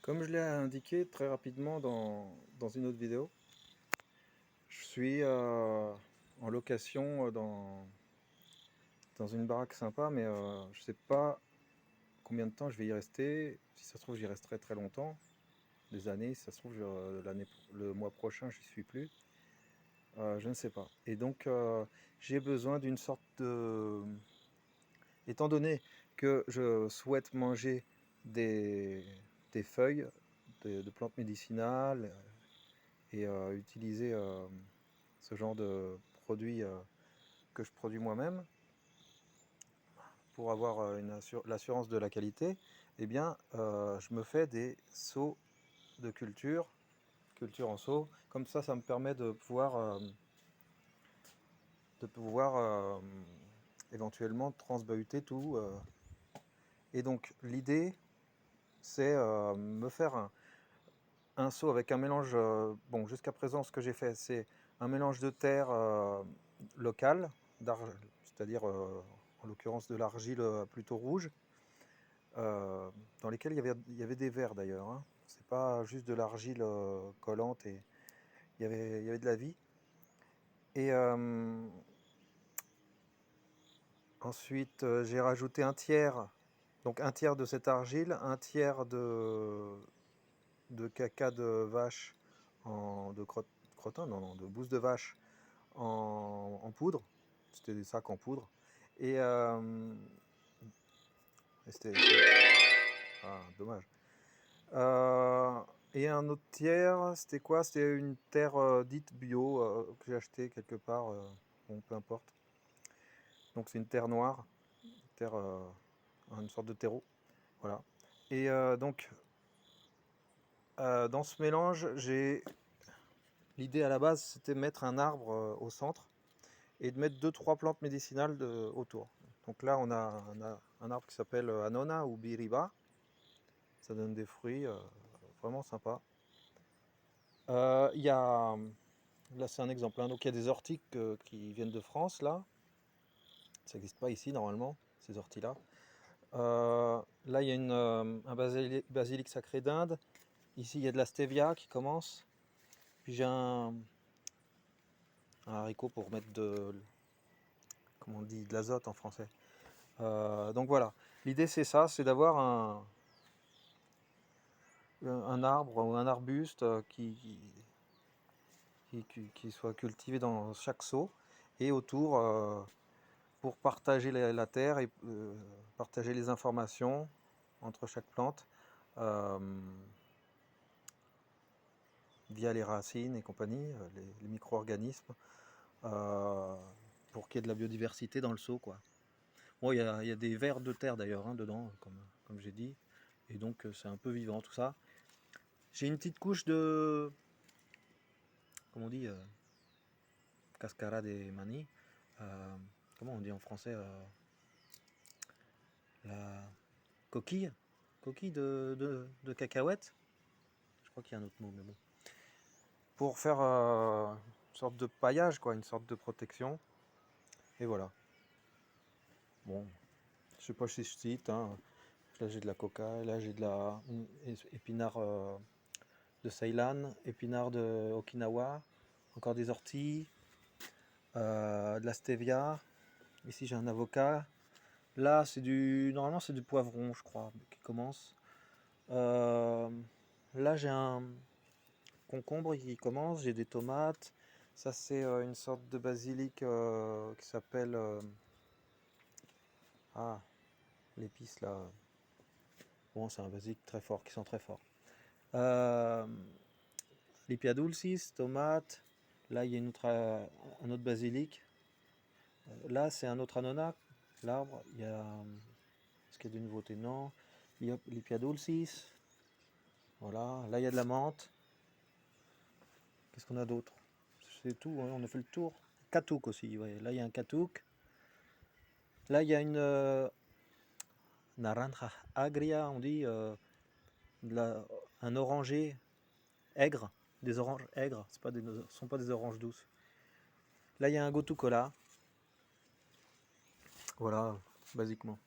Comme je l'ai indiqué très rapidement dans une autre vidéo, je suis en location dans une baraque sympa, mais je sais pas combien de temps je vais y rester. Si ça se trouve, j'y resterai très longtemps, des années. Si ça se trouve, le mois prochain, j'y suis plus. Je ne sais pas. Et donc, j'ai besoin d'une sorte de... Étant donné que je souhaite manger des, des feuilles de plantes médicinales et utiliser ce genre de produits que je produis moi-même pour avoir l'assurance de la qualité, eh bien, je me fais des seaux de culture en seau. Comme ça me permet de pouvoir éventuellement transbahuter tout. Et donc, l'idée, c'est me faire un seau avec un mélange. Bon, jusqu'à présent, ce que j'ai fait, c'est un mélange de terre locale, c'est-à-dire en l'occurrence de l'argile plutôt rouge, dans lesquelles il y avait des vers d'ailleurs. Hein. C'est pas juste de l'argile collante, et il y avait de la vie. Et ensuite, j'ai rajouté un tiers, donc un tiers de cette argile, un tiers de caca de vache, de crottin, non, de bouse de vache en poudre. C'était des sacs en poudre. Et, ah, dommage. Et un autre tiers, c'était quoi? C'était une terre dite bio que j'ai acheté quelque part. Bon, peu importe. Donc c'est une terre noire, une sorte de terreau. Voilà. Et donc, dans ce mélange, l'idée à la base, c'était de mettre un arbre au centre et de mettre 2-3 plantes médicinales autour. Donc là, on a un arbre qui s'appelle Anona ou Biriba. Ça donne des fruits vraiment sympas. Il y a, là, c'est un exemple. Hein. Donc il y a des orties qui viennent de France, là. Ça n'existe pas ici, normalement, ces orties-là. Là, il y a un basilic sacré d'Inde. Ici, il y a de la stevia qui commence. Puis j'ai un haricot pour mettre comment on dit, de l'azote en français. Donc voilà, l'idée c'est ça, c'est d'avoir un arbre ou un arbuste qui soit cultivé dans chaque seau et autour pour partager la terre et partager les informations entre chaque plante via les racines et compagnie, les micro-organismes, pour qu'il y ait de la biodiversité dans le seau, quoi. Bon, il y a des vers de terre d'ailleurs hein, dedans, comme j'ai dit, et donc c'est un peu vivant tout ça. J'ai une petite couche de, comment on dit, cascara de maní. Comment on dit en français, la coquille, coquille de cacahuète. Je crois qu'il y a un autre mot, mais bon. Pour faire une sorte de paillage, quoi, une sorte de protection. Et voilà. Bon, je sais pas si je cite. Hein. Là j'ai de la coca, là j'ai de la épinard de Ceylan, épinard de Okinawa, encore des orties, de la stevia. Ici j'ai un avocat. Là normalement c'est du poivron je crois qui commence. Là j'ai un concombre qui commence, j'ai des tomates. Ça c'est une sorte de basilic qui s'appelle l'épice là. Bon c'est un basilic très fort qui sent très fort. Lipia dulcis, tomate. Là, il y a un autre basilic. Là, c'est un autre anona, l'arbre. Est-ce qu'il y a de nouveautés? Non. Lipia dulcis. Voilà. Là, il y a de la menthe. Qu'est-ce qu'on a d'autre? C'est tout, hein, on a fait le tour. Katouk aussi, ouais. Là, il y a un katouk. Là, il y a une naranja agria, on dit. Un oranger aigre. Des oranges aigres. Ce ne sont pas des oranges douces. Là, il y a un gotu cola. Voilà, basiquement.